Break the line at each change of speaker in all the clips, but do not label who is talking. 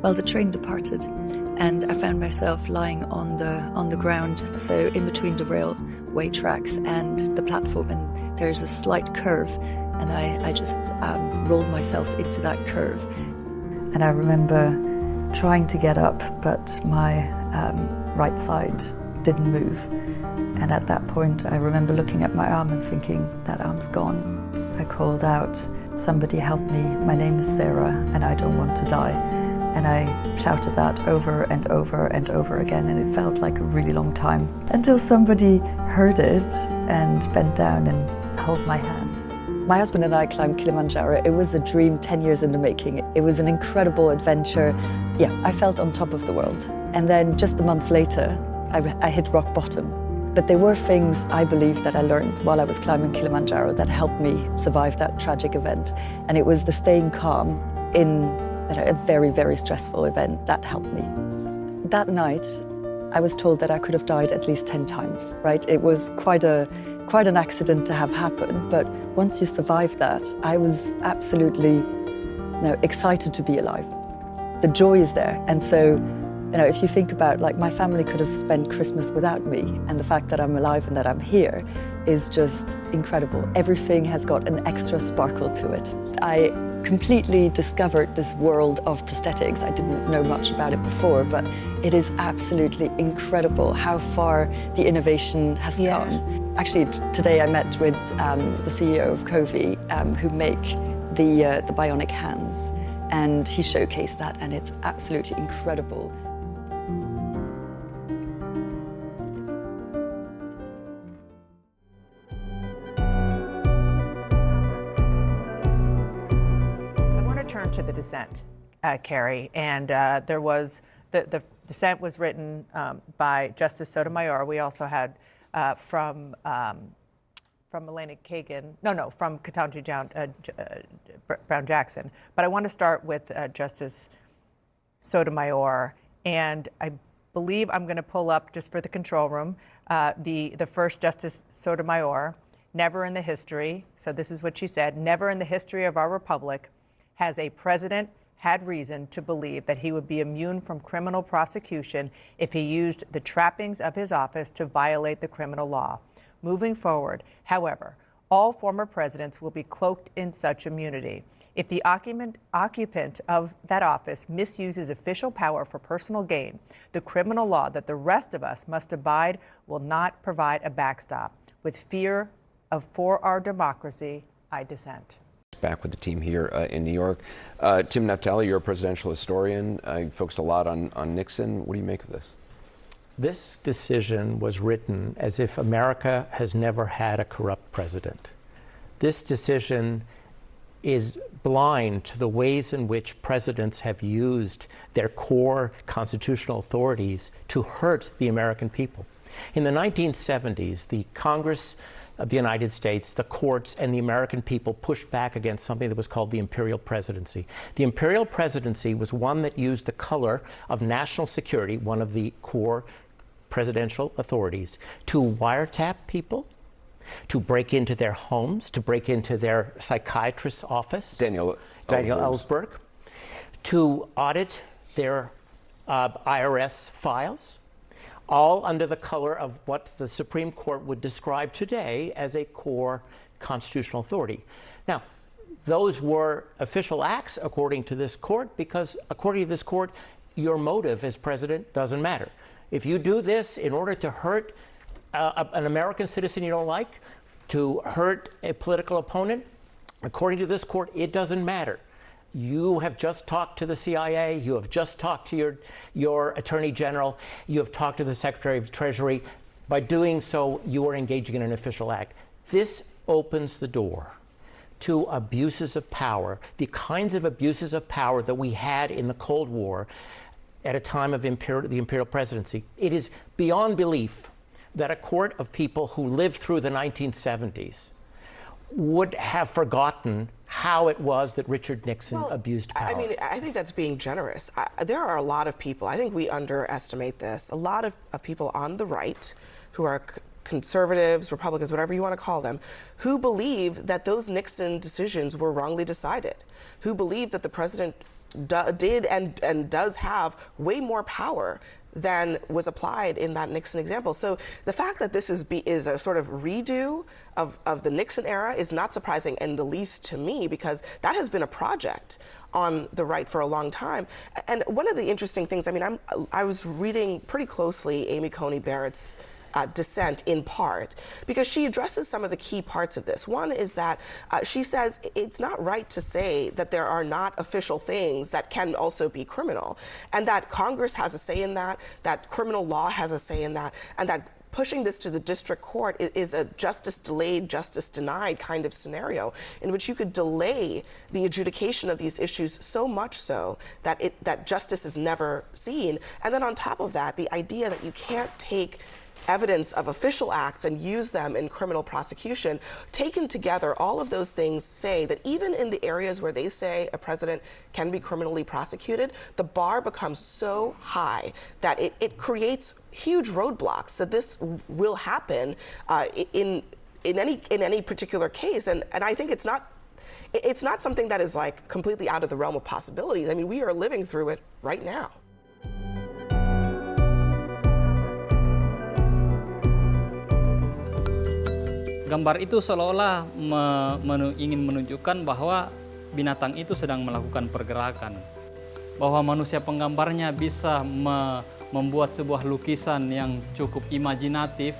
Well, the train departed, and I found myself lying on the ground, so in between the railway tracks and the platform, and there's a slight curve, and I just rolled myself into that curve. And I remember trying to get up, but my right side didn't move. And at that point, I remember looking at my arm and thinking, that arm's gone. I called out, "Somebody help me, my name is Sarah, and I don't want to die." And I shouted that over and over and over again, and it felt like a really long time, until somebody heard it and bent down and held my hand. My husband and I climbed Kilimanjaro. It was a dream 10 years in the making. It was an incredible adventure. Yeah, I felt on top of the world. And then just a month later, I hit rock bottom. But there were things I believe that I learned while I was climbing Kilimanjaro that helped me survive that tragic event. And it was the staying calm in a very, very stressful event that helped me. That night, I was told that I could have died at least 10 times, right? It was quite an accident to have happen, but once you survive that, I was absolutely excited to be alive. The joy is there, and so if you think about, like, my family could have spent Christmas without me, and the fact that I'm alive and that I'm here is just incredible. Everything has got an extra sparkle to it. I completely discovered this world of prosthetics. I didn't know much about it before, but it is absolutely incredible how far the innovation has come. Actually, today I met with the CEO of COVII, who make the bionic hands, and he showcased that, and it's absolutely incredible.
To the Dissent, Carrie, and there was the Dissent was written by Justice Sotomayor. We also had from Elena Kagan, from Ketanji Brown Jackson. But I want to start with Justice Sotomayor, and I believe I'm going to pull up, just for the control room, the first Justice Sotomayor. Never in the history, so this is what she said: never in the history of our republic has a president had reason to believe that he would be immune from criminal prosecution if he used the trappings of his office to violate the criminal law. Moving forward, however, all former presidents will be cloaked in such immunity. If the occupant of that office misuses official power for personal gain, the criminal law that the rest of us must abide will not provide a backstop. With fear for our democracy, I dissent.
Back with the team here in New York. Tim Naftali, you're a presidential historian. You focused a lot on Nixon. What do you make of this?
This decision was written as if America has never had a corrupt president. This decision is blind to the ways in which presidents have used their core constitutional authorities to hurt the American people. In the 1970s, the Congress of the United States, the courts, and the American people pushed back against something that was called the imperial presidency. The imperial presidency was one that used the color of national security, one of the core presidential authorities, to wiretap people, to break into their homes, to break into their psychiatrist's office, Daniel Ellsberg, to audit their IRS files, all under the color of what the Supreme Court would describe today as a core constitutional authority. Now, those were official acts according to this court, because according to this court, your motive as president doesn't matter. If you do this in order to hurt an American citizen you don't like, to hurt a political opponent, according to this court, it doesn't matter. You have just talked to the CIA, you have just talked to your Attorney General, you have talked to the Secretary of Treasury. By doing so, you are engaging in an official act. This opens the door to abuses of power, the kinds of abuses of power that we had in the Cold War at a time of the imperial presidency. It is beyond belief that a court of people who lived through the 1970s would have forgotten how it was that Richard Nixon abused power.
I mean, I think that's being generous. There are a lot of people, I think we underestimate this, a lot of people on the right who are conservatives, Republicans, whatever you want to call them, who believe that those Nixon decisions were wrongly decided, who believe that the president did and does have way more power than was applied in that Nixon example. So the fact that this is a sort of redo of the Nixon era is not surprising in the least to me, because that has been a project on the right for a long time. And one of the interesting things, I mean, I was reading pretty closely Amy Coney Barrett's Dissent in part, because she addresses some of the key parts of this. One is that she says it's not right to say that there are not official things that can also be criminal, and that Congress has a say in that criminal law has a say in that, and that pushing this to the district court is a justice delayed, justice denied kind of scenario in which you could delay the adjudication of these issues so much so that justice is never seen. And then on top of that, the idea that you can't take evidence of official acts and use them in criminal prosecution, taken together, all of those things say that even in the areas where they say a president can be criminally prosecuted, the bar becomes so high that it creates huge roadblocks. So this will happen in any particular case, and I think it's not something that is like completely out of the realm of possibilities. I mean, we are living through it right now.
Gambar itu seolah-olah ingin menunjukkan bahwa binatang itu sedang melakukan pergerakan. Bahwa manusia penggambarnya bisa membuat sebuah lukisan yang cukup imajinatif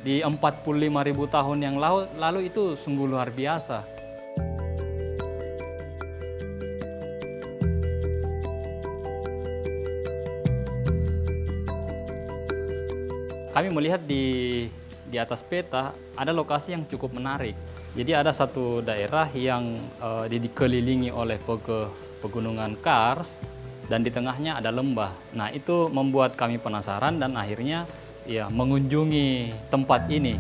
di 45.000 tahun yang lalu itu sungguh luar biasa. Kami melihat di atas peta ada lokasi yang cukup menarik. Jadi ada satu daerah yang dikelilingi oleh pegunungan kars dan di tengahnya ada lembah. Nah, itu membuat kami penasaran dan akhirnya ya mengunjungi tempat ini.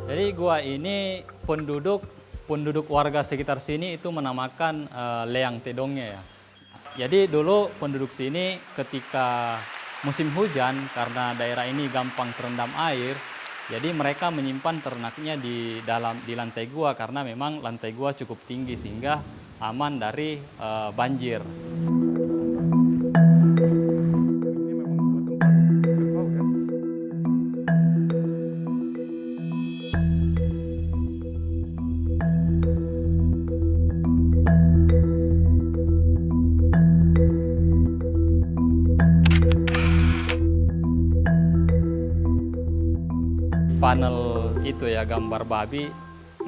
Jadi gua ini penduduk warga sekitar sini itu menamakan leang tedongnya ya. Jadi dulu penduduk sini ketika musim hujan, karena daerah ini gampang terendam air, jadi mereka menyimpan ternaknya di lantai gua karena memang lantai gua cukup tinggi sehingga aman dari banjir. Panel itu ya, gambar babi,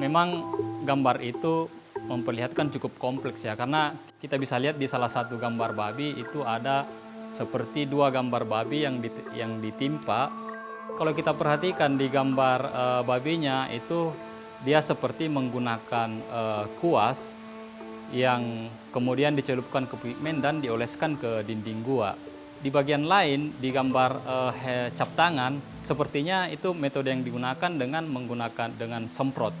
memang gambar itu memperlihatkan cukup kompleks ya, karena kita bisa lihat di salah satu gambar babi itu ada seperti dua gambar babi yang ditimpa. Kalau kita perhatikan di gambar babinya itu dia seperti menggunakan kuas yang kemudian dicelupkan ke pigmen dan dioleskan ke dinding gua. Di bagian lain, di gambar cap tangan, sepertinya itu metode yang digunakan dengan semprot.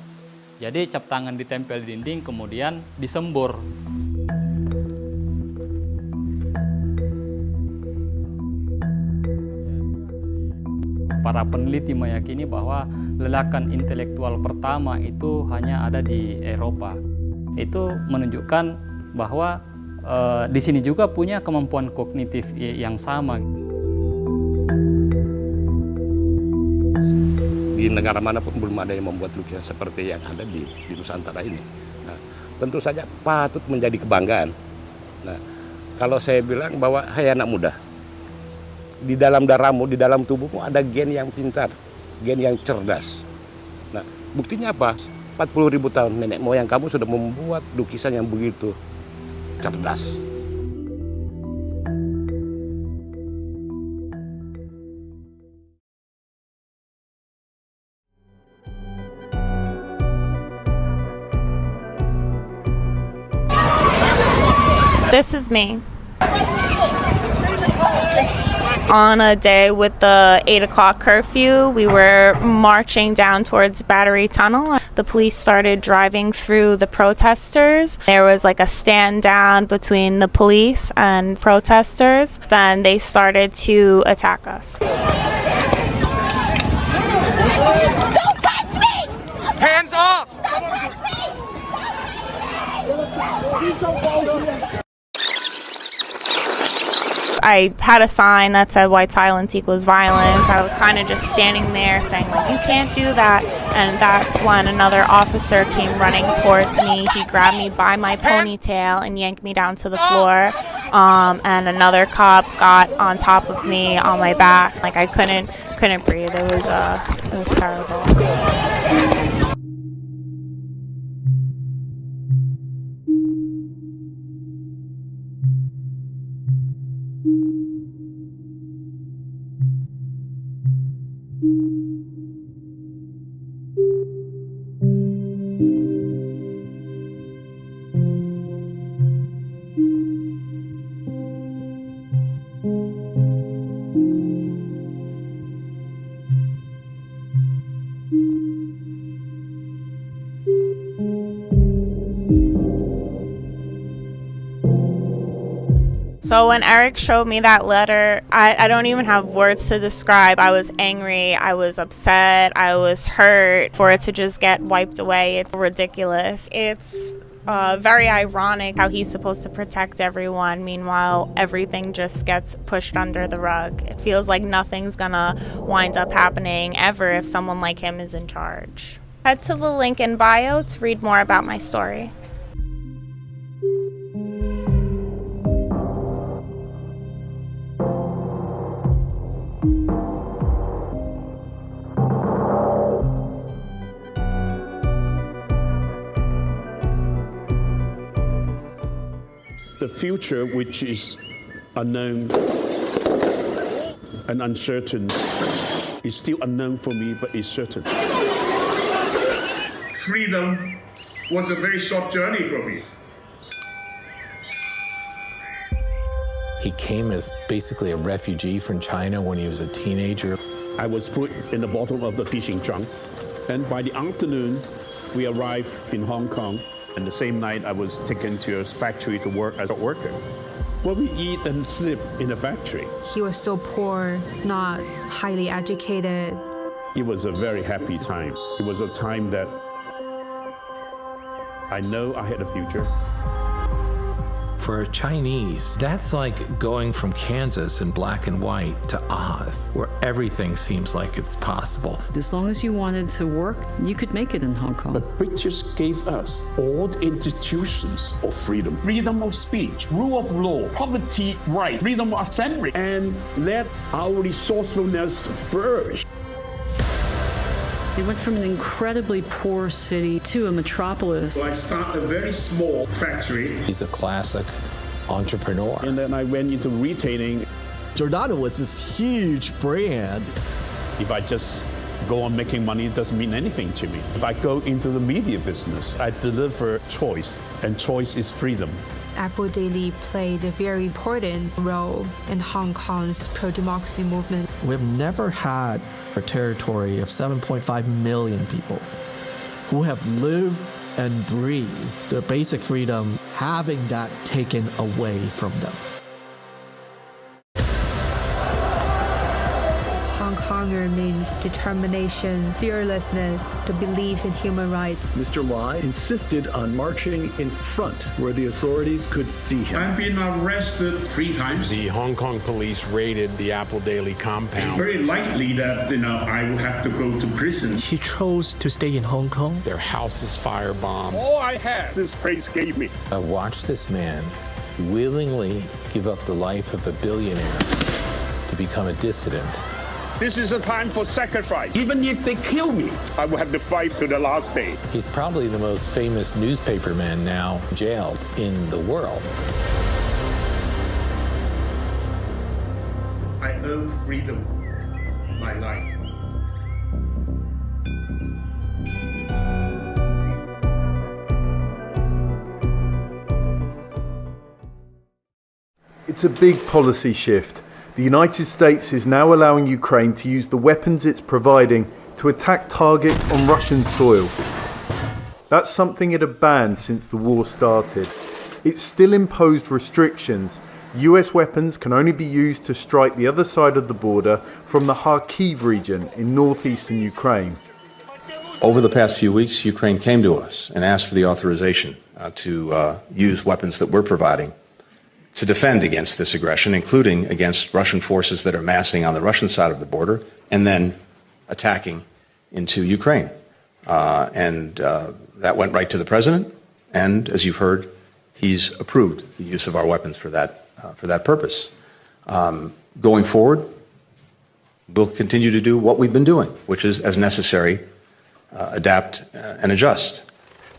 Jadi cap tangan ditempel di dinding, kemudian disembur. Para peneliti meyakini bahwa ledakan intelektual pertama itu hanya ada di Eropa. Itu menunjukkan bahwa di sini juga punya kemampuan kognitif yang sama.
Di negara manapun belum ada yang membuat lukisan seperti yang ada di Nusantara ini. Nah, tentu saja patut menjadi kebanggaan. Nah, kalau saya bilang bahwa hai anak muda, di dalam darahmu, di dalam tubuhmu ada gen yang pintar, gen yang cerdas. Nah, buktinya apa? 40.000 tahun nenek moyang kamu sudah membuat lukisan yang begitu cerdas.
This is me. On a day with the 8 o'clock curfew, we were marching down towards Battery Tunnel. The police started driving through the protesters. There was like a stand down between the police and protesters. Then they started to attack us.
Don't touch me!
Hands off!
Don't touch me!
I had a sign that said white silence equals violence. I was kind of just standing there saying, like, you can't do that. And that's when another officer came running towards me. He grabbed me by my ponytail and yanked me down to the floor. And another cop got on top of me on my back. Like, I couldn't breathe. It was terrible. So when Eric showed me that letter, I don't even have words to describe. I was angry, I was upset, I was hurt. For it to just get wiped away, it's ridiculous. It's very ironic how he's supposed to protect everyone. Meanwhile, everything just gets pushed under the rug. It feels like nothing's gonna wind up happening ever if someone like him is in charge. Head to the link in bio to read more about my story.
The future, which is unknown and uncertain, is still unknown for me, but is certain.
Freedom was a very short journey for me.
He came as basically a refugee from China when he was a teenager.
I was put in the bottom of the fishing trunk, and by the afternoon, we arrived in Hong Kong. And the same night, I was taken to a factory to work as a worker. Well, we eat and sleep in the factory.
He was so poor, not highly educated.
It was a very happy time. It was a time that I know I had a future.
For a Chinese, that's like going from Kansas in black and white to Oz, where everything seems like it's possible.
As long as you wanted to work, you could make it in Hong Kong.
But British gave us all the institutions of freedom. Freedom of speech, rule of law, property right, freedom of assembly, and let our resourcefulness flourish.
They went from an incredibly poor city to a metropolis.
So I started a very small factory.
He's a classic entrepreneur.
And then I went into retailing.
Giordano was this huge brand.
If I just go on making money, it doesn't mean anything to me. If I go into the media business, I deliver choice, and choice is freedom.
Apple Daily played a very important role in Hong Kong's pro-democracy movement.
We've never had a territory of 7.5 million people who have lived and breathed their basic freedom, having that taken away from them.
Hong Konger means determination, fearlessness, the belief in human rights.
Mr. Lai insisted on marching in front where the authorities could see him.
I've been arrested 3 times.
The Hong Kong police raided the Apple Daily compound.
It's very likely that, I will have to go to prison.
He chose to stay in Hong Kong.
Their house is firebombed.
All I had, this place gave me.
I watched this man willingly give up the life of a billionaire to become a dissident.
This is a time for sacrifice. Even if they kill me, I will have to fight to the last day.
He's probably the most famous newspaperman now jailed in the world.
I owe freedom, my life.
It's a big policy shift. The United States is now allowing Ukraine to use the weapons it's providing to attack targets on Russian soil. That's something it had banned since the war started. It still imposed restrictions, US weapons can only be used to strike the other side of the border from the Kharkiv region in northeastern Ukraine.
Over the past few weeks, Ukraine came to us and asked for the authorization to use weapons that we're providing to defend against this aggression, including against Russian forces that are massing on the Russian side of the border and then attacking into Ukraine. That went right to the president, and as you've heard, he's approved the use of our weapons for that purpose. Going forward, we'll continue to do what we've been doing, which is, as necessary, adapt and adjust.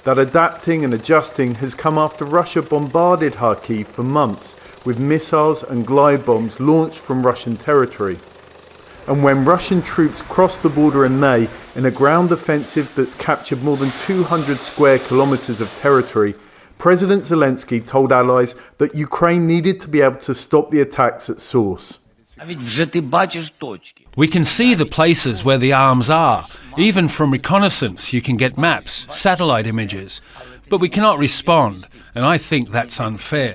That adapting and adjusting has come after Russia bombarded Kharkiv for months with missiles and glide bombs launched from Russian territory. And when Russian troops crossed the border in May in a ground offensive that's captured more than 200 square kilometers of territory, President Zelensky told allies that Ukraine needed to be able to stop the attacks at source.
We can see the places where the arms are. Even from reconnaissance, you can get maps, satellite images. But we cannot respond, and I think that's unfair.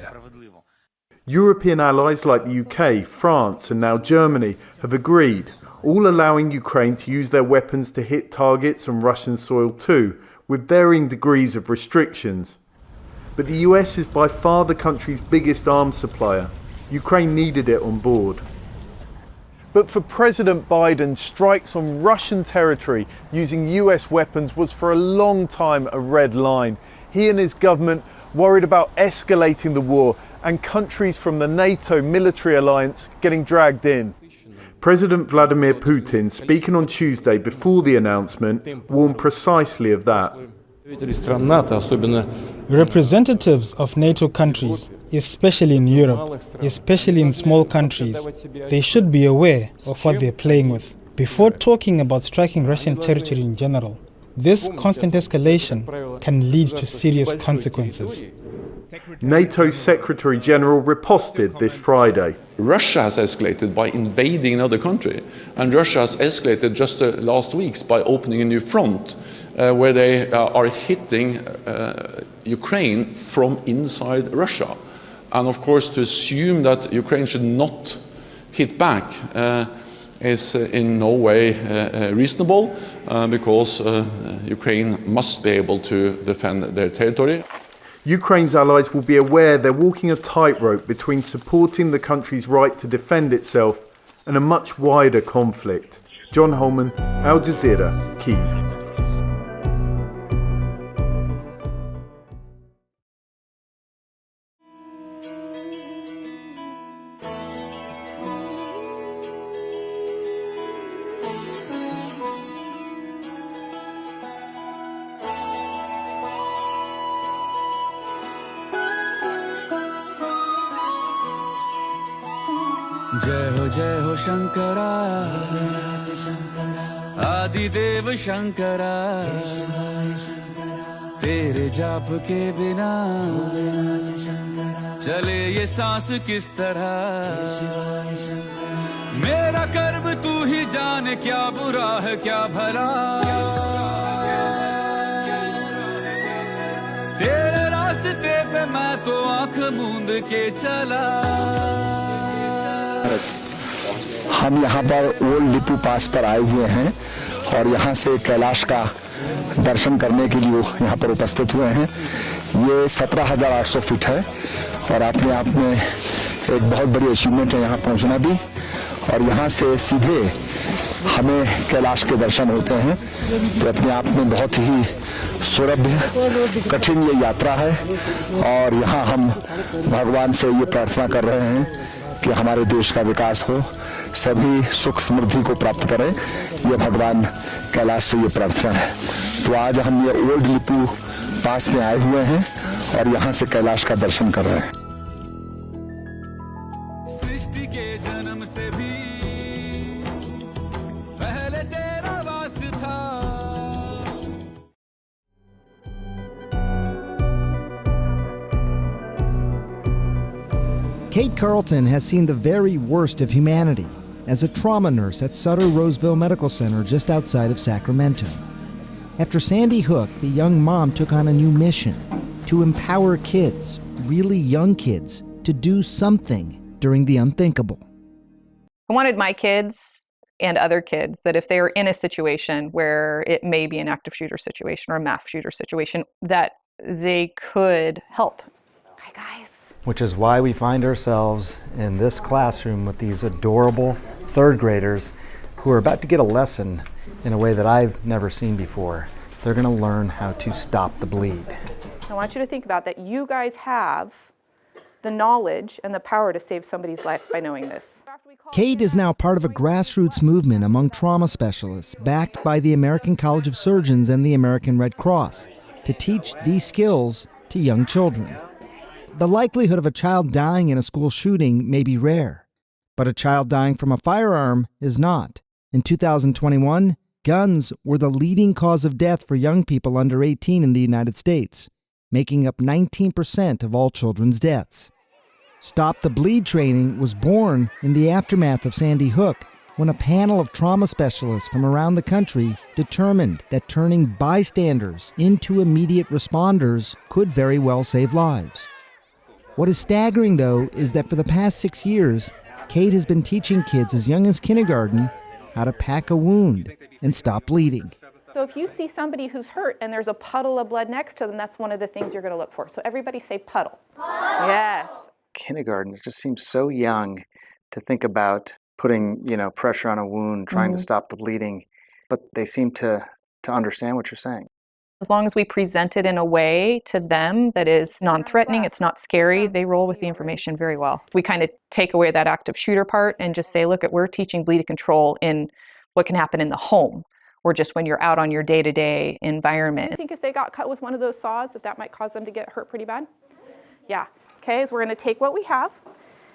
European allies like the UK, France and now Germany have agreed, all allowing Ukraine to use their weapons to hit targets on Russian soil too, with varying degrees of restrictions. But the US is by far the country's biggest arms supplier. Ukraine needed it on board. But for President Biden, strikes on Russian territory using US weapons was for a long time a red line. He and his government worried about escalating the war and countries from the NATO military alliance getting dragged in. President Vladimir Putin, speaking on Tuesday before the announcement, warned precisely of that.
Representatives of NATO countries, especially in Europe, especially in small countries, they should be aware of what they're playing with. Before talking about striking Russian territory in general, this constant escalation can lead to serious consequences.
NATO Secretary General riposted this Friday.
Russia has escalated by invading another country, and Russia has escalated just the last weeks by opening a new front where they are hitting Ukraine from inside Russia. And of course, to assume that Ukraine should not hit back is in no way reasonable, because Ukraine must be able to defend their territory.
Ukraine's allies will be aware they're walking a tightrope between supporting the country's right to defend itself and a much wider conflict. John Holman, Al-Jazeera, Kyiv.
जय हो शंकरा आदिदेव शंकरा तेरे जाप के बिना चले ये सांस किस तरह मेरा कर्म तू ही जाने क्या बुरा है क्या भला तेरे रास्ते पे मैं तो आंख मूंद के चला।
हम यहाँ पर ओल्ड लिपू पास पर आए हुए हैं और यहाँ से कैलाश का दर्शन करने के लिए यहाँ पर उपस्थित हुए हैं। ये 17,800 फीट है और अपने आप में एक बहुत बड़ी अचीवमेंट है यहाँ पहुँचना भी, और यहाँ से सीधे हमें कैलाश के दर्शन होते हैं, तो अपने आप में बहुत ही सुरभ्य कठिन ये यात्रा है। और यहाँ हम भगवान से ये प्रार्थना कर रहे हैं कि हमारे देश का विकास हो, सभी सुख समृद्धि को प्राप्त करें, ये भगवान कैलाश से ये प्रार्थना है। तो आज हम ये ओल्ड लिपू पास में आए हुए हैं और यहाँ से कैलाश का दर्शन कर रहे हैं।
सृष्टि के जन्म से भी पहले तेरा वास था।
Kate Carlton has seen the very worst of humanity as a trauma nurse at Sutter Roseville Medical Center just outside of Sacramento. After Sandy Hook, the young mom took on a new mission: to empower kids, really young kids, to do something during the unthinkable.
I wanted my kids and other kids that if they are in a situation where it may be an active shooter situation or a mass shooter situation, that they could help. Hi, guys.
Which is why we find ourselves in this classroom with these adorable third graders who are about to get a lesson in a way that I've never seen before. They're going to learn how to stop the bleed.
I want you to think about that you guys have the knowledge and the power to save somebody's life by knowing this.
Kate is now part of a grassroots movement among trauma specialists backed by the American College of Surgeons and the American Red Cross to teach these skills to young children. The likelihood of a child dying in a school shooting may be rare, but a child dying from a firearm is not. In 2021, guns were the leading cause of death for young people under 18 in the United States, making up 19% of all children's deaths. Stop the Bleed training was born in the aftermath of Sandy Hook, when a panel of trauma specialists from around the country determined that turning bystanders into immediate responders could very well save lives. What is staggering, though, is that for the past 6 years, Kate has been teaching kids as young as kindergarten how to pack a wound and stop bleeding.
So if you see somebody who's hurt and there's a puddle of blood next to them, that's one of the things you're going to look for. So everybody say puddle. Yes.
Kindergarten, it just seems so young to think about putting, pressure on a wound, trying to stop the bleeding, but they seem to understand what you're saying.
As long as we present it in a way to them that is non-threatening, it's not scary, they roll with the information very well. We kind of take away that active shooter part and just say, look, we're teaching bleed control in what can happen in the home, or just when you're out on your day-to-day environment. Do you think if they got cut with one of those saws that might cause them to get hurt pretty bad? Yeah. Okay, so we're going to take what we have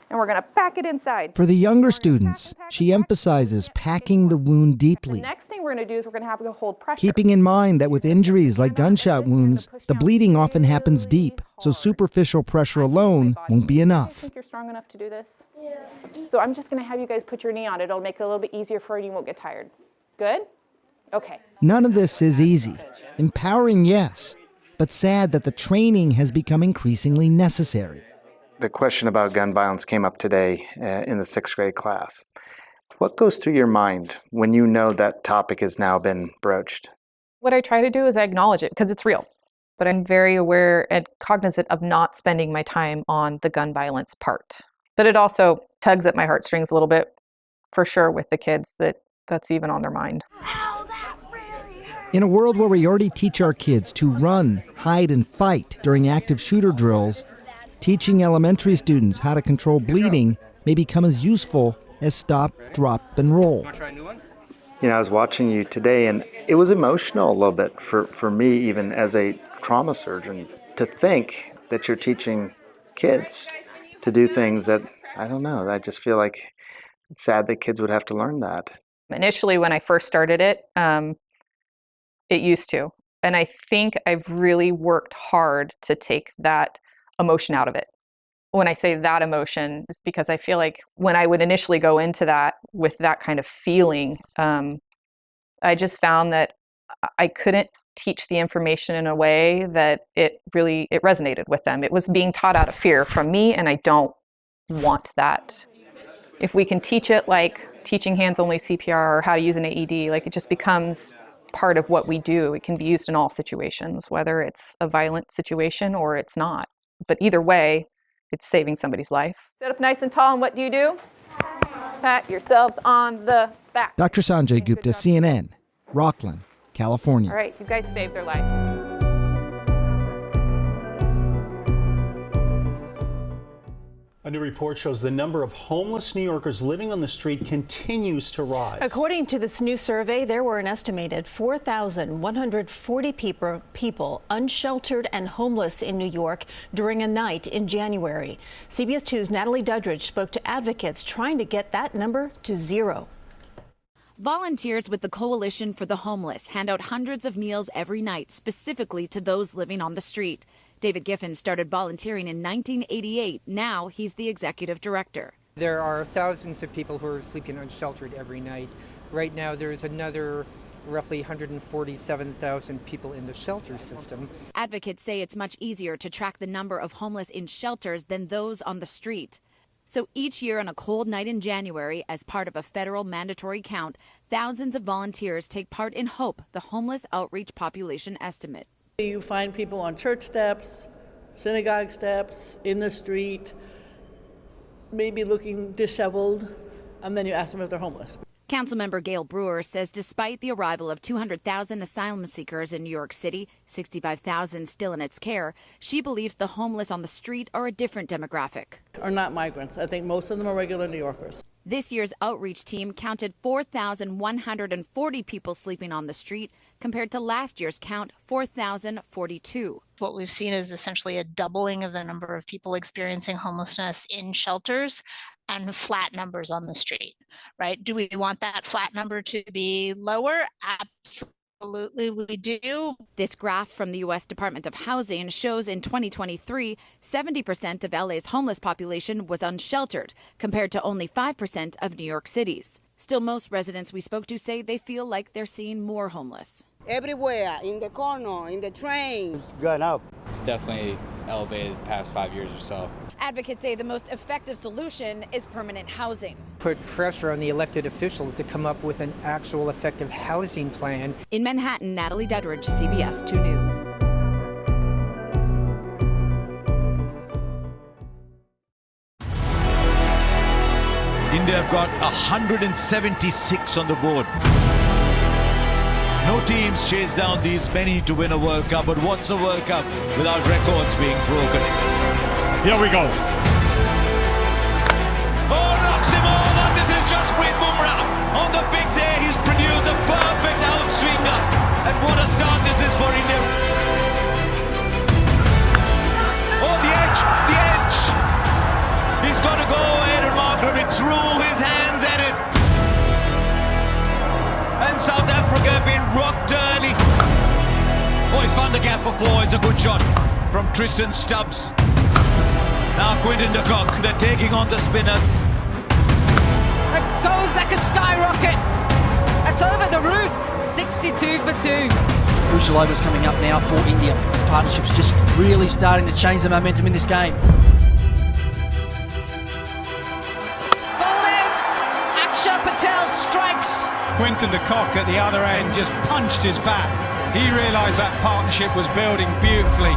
and we're going to pack it inside.
For the younger students, she emphasizes packing the wound deeply.
The next thing we're going to do is we're going to have to hold pressure.
Keeping in mind that with injuries like gunshot wounds, the bleeding often happens deep, so superficial pressure alone won't be enough.
Do you think you're strong enough to do this? Yeah. So I'm just going to have you guys put your knee on it. It'll make it a little bit easier for you and you won't get tired. Good? Okay.
None of this is easy. Empowering, yes, but sad that the training has become increasingly necessary.
The question about gun violence came up today in the 6th grade class. What goes through your mind when you know that topic has now been broached?
What I try to do is I acknowledge it because it's real, but I'm very aware and cognizant of not spending my time on the gun violence part. But it also tugs at my heartstrings a little bit, for sure, with the kids that's even on their mind.
In a world where we already teach our kids to run, hide, and fight during active shooter drills, teaching elementary students how to control bleeding may become as useful as stop, drop, and roll.
I was watching you today, and it was emotional a little bit for me, even as a trauma surgeon, to think that you're teaching kids to do things that, I don't know, I just feel like it's sad that kids would have to learn that.
Initially, when I first started it used to. And I think I've really worked hard to take that emotion out of it. When I say that emotion, it's because I feel like when I would initially go into that with that kind of feeling, I just found that I couldn't teach the information in a way that it resonated with them. It was being taught out of fear from me, and I don't want that. If we can teach it like teaching hands-only CPR or how to use an AED, like it just becomes part of what we do. It can be used in all situations, whether it's a violent situation or it's not. But either way, it's saving somebody's life. Sit up nice and tall, and what do you do? Pat yourselves on the back.
Dr. Sanjay Gupta, CNN, Rockland, California.
All right, you guys saved their life.
A new report shows the number of homeless New Yorkers living on the street continues to rise.
According to this new survey, there were an estimated 4,140 people unsheltered and homeless in New York during a night in January. CBS 2's Natalie Duddridge spoke to advocates trying to get that number to zero.
Volunteers with the Coalition for the Homeless hand out hundreds of meals every night, specifically to those living on the street. David Giffen started volunteering in 1988. Now he's the executive director.
There are thousands of people who are sleeping unsheltered every night. Right now there's another
roughly 147,000 people in the shelter system.
Advocates say it's much easier to track the number of homeless in shelters than those on the street. So each year on a cold night in January, as part of a federal mandatory count, thousands of volunteers take part in HOPE, the Homeless Outreach Population Estimate.
You find people on church steps, synagogue steps, in the street, maybe looking disheveled, and then you ask them if they're homeless.
Councilmember Gail Brewer says despite the arrival of 200,000 asylum seekers in New York City, 65,000 still in its care, she believes the homeless on the street are a different demographic.
Are not migrants. I think most of them are regular New Yorkers.
This year's outreach team counted 4,140 people sleeping on the street, compared to last year's count, 4,042.
What we've seen is essentially a doubling of the number of people experiencing homelessness in shelters and flat numbers on the street, right? Do we want that flat number to be lower? Absolutely, we do.
This graph from the U.S. Department of Housing shows in 2023, 70% of LA's homeless population was unsheltered, compared to only 5% of New York City's. Still, most residents we spoke to say they feel like they're seeing more homeless.
Everywhere, in the corner, in the train.
It's gone up. It's definitely elevated the past 5 years or so.
Advocates say the most effective solution is permanent housing.
Put pressure on the elected officials to come up with an actual effective housing plan.
In Manhattan, Natalie Duddridge, CBS 2 News.
India have got 176 on the board. No teams chase down these many to win a World Cup, but what's a World Cup without records being broken? Here we go. Oh, knocks him over. This is Jasprit Bumrah. On the big day, he's produced a perfect outswinger. And what a start this is for India. Oh, the edge, the edge. He's got to go ahead and Markram it through his hands at it. And South Africa have been rocked early. Oh, he's found the gap for four. It's a good shot from Tristan Stubbs. Now Quinton de Kock, they're taking on the spinner.
It goes like a skyrocket. It's over the roof. 62 for 2.
Crucial overs coming up now for India. This partnership's just really starting to change the momentum in this game.
Bowling. Akshay Patel strikes.
Quinton de Kock at the other end just punched his bat. He realised that partnership was building beautifully.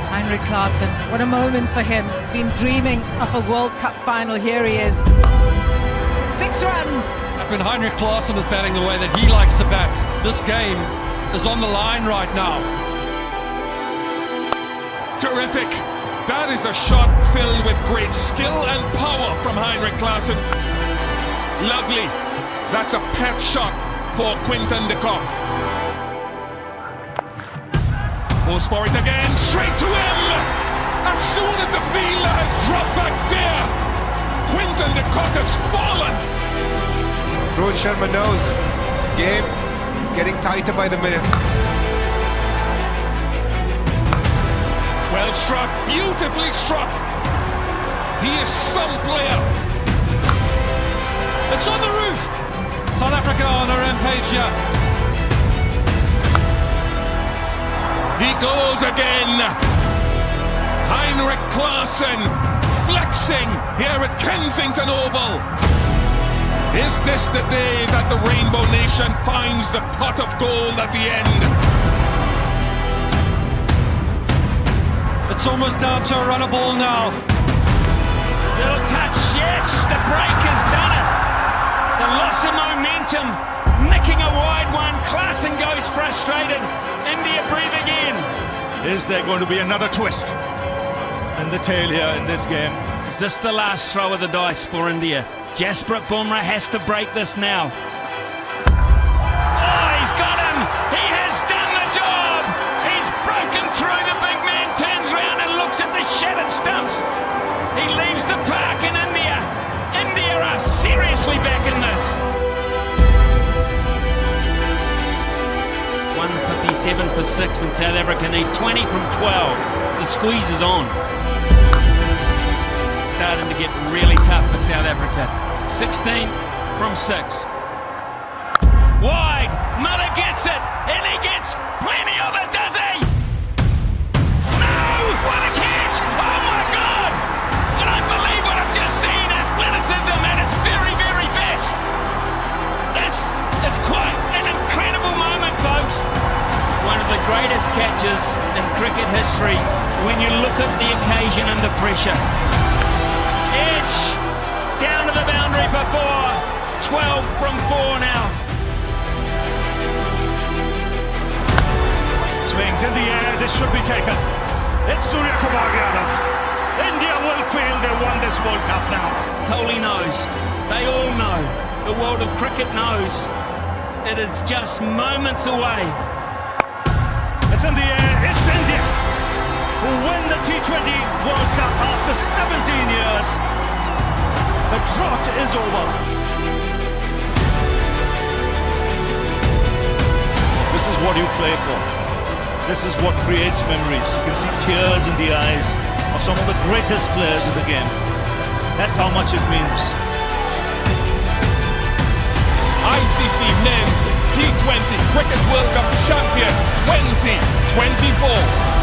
Heinrich Klaasen, what a moment for him. He's been dreaming of a World Cup final. Here he is. 6 runs.
When Heinrich Klaasen is batting the way that he likes to bat, this game is on the line right now. Terrific. That is a shot filled with great skill and power from Heinrich Klaasen. Lovely. That's a pet shot for Quinton de Kock. Goes for it again, straight to him! As soon as the fielder has dropped back there, Quinton de Kock has fallen!
Rohit Sharma knows, game is getting tighter by the minute.
Well struck, beautifully struck! He is some player! It's on the roof! South Africa on a rampage here. He goes again. Heinrich Klaasen flexing here at Kensington Oval. Is this the day that the Rainbow Nation finds the pot of gold at the end? It's almost down to a runner ball now.
Little touch, yes, the break has done it. The loss of momentum, nicking a wide one. Klaasen goes frustrated. India breathing in.
Is there going to be another twist in the tail here in this game?
Is this the last throw of the dice for India? Jasprit Bumrah has to break this now. Oh, he's got him! He has done the job! He's broken through. The big man turns around and looks at the shattered stumps. He leaves the park in India. India are seriously back in this. 157 for 6 and South Africa need 20 from 12. The squeeze is on. Starting to get really tough for South Africa. 16 from 6. Wide. Muller gets it. And he gets plenty of it, does he? No! What a catch! Oh my God! I don't believe what I've just seen. Athleticism at its very, very best. This is quite an incredible moment, folks. One of the greatest catches in cricket history when you look at the occasion and the pressure. Edge down to the boundary for 4. 12 from 4 now.
Swings in the air, this should be taken. It's Surya Kumar Yadav. India will feel they won this World Cup now.
Kohli knows. They all know. The world of cricket knows. It is just moments away.
It's in the air, it's India who win the T20 World Cup after 17 years. The drought is over. This is what you play for. This is what creates memories. You can see tears in the eyes of some of the greatest players in the game. That's how much it means.
ICC Men's T20 Cricket World Cup Champions 2024.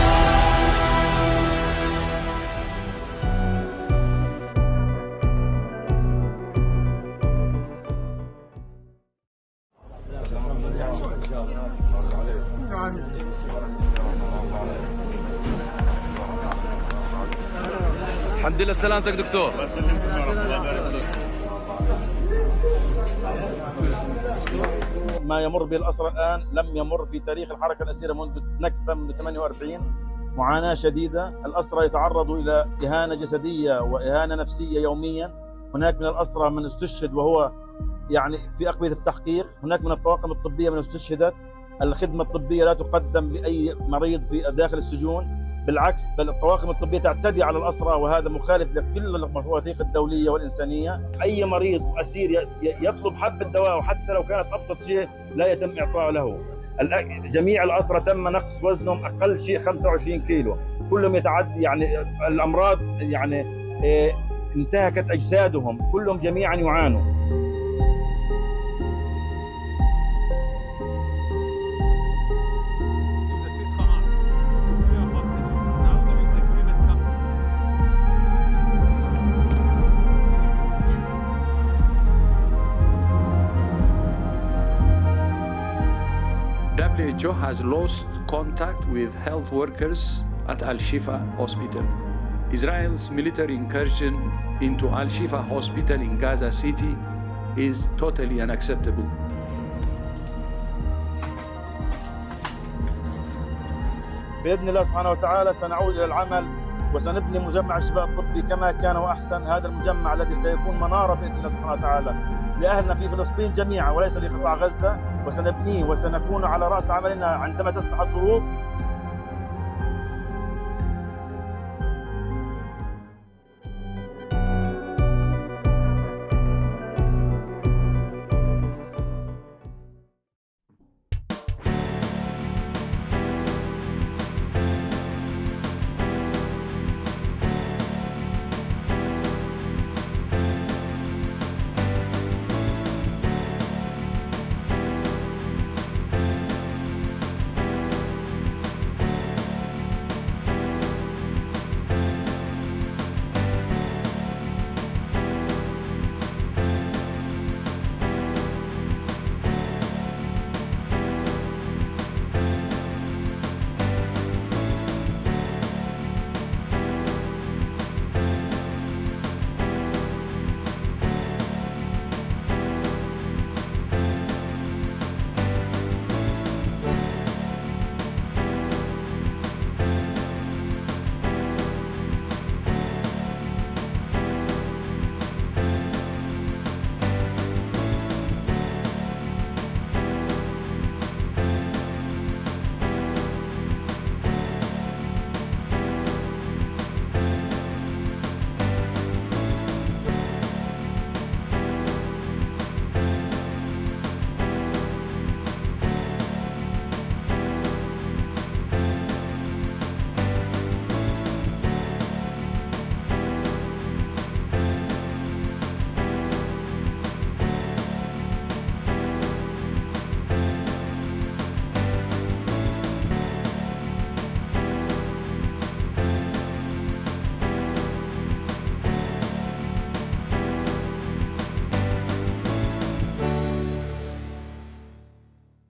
الحمد لله سلامتك دكتور.
ما يمر به الأسرى الآن لم يمر في تاريخ الحركة الأسيرة منذ نكبة من 48. معاناة شديدة. الأسرى يتعرضوا إلى إهانة جسدية وإهانة نفسية يوميا. هناك من الأسرى من استشهد وهو يعني في أقبية التحقيق. هناك من الطواقم الطبية من استشهدت. الخدمة الطبية لا تقدم لأي مريض في داخل السجون، بالعكس بل الطواقم الطبية تعتدي على الأسرى، وهذا مخالف لكل المواثيق الدولية والإنسانية. أي مريض أسير يطلب حبة دواء وحتى لو كانت أبسط شيء لا يتم إعطائه له. جميع الأسرى تم نقص وزنهم أقل شيء 25 كيلو. كلهم يتعدي يعني الأمراض يعني انتهكت أجسادهم، كلهم جميعا يعانوا.
WHO has lost contact with health workers at Al-Shifa hospital. Israel's military incursion into Al-Shifa hospital in Gaza City is totally unacceptable.
بإذن الله سبحانه وتعالى سنعود إلى العمل وسنبني مجمع الشفاء الطبي كما كان وأحسن. هذا المجمع الذي سيكون منارة بإذن الله سبحانه وتعالى لأهلنا في فلسطين جميعا وليس في قطاع غزة، وسنبنيه وسنكون على رأس عملنا عندما تصلح الظروف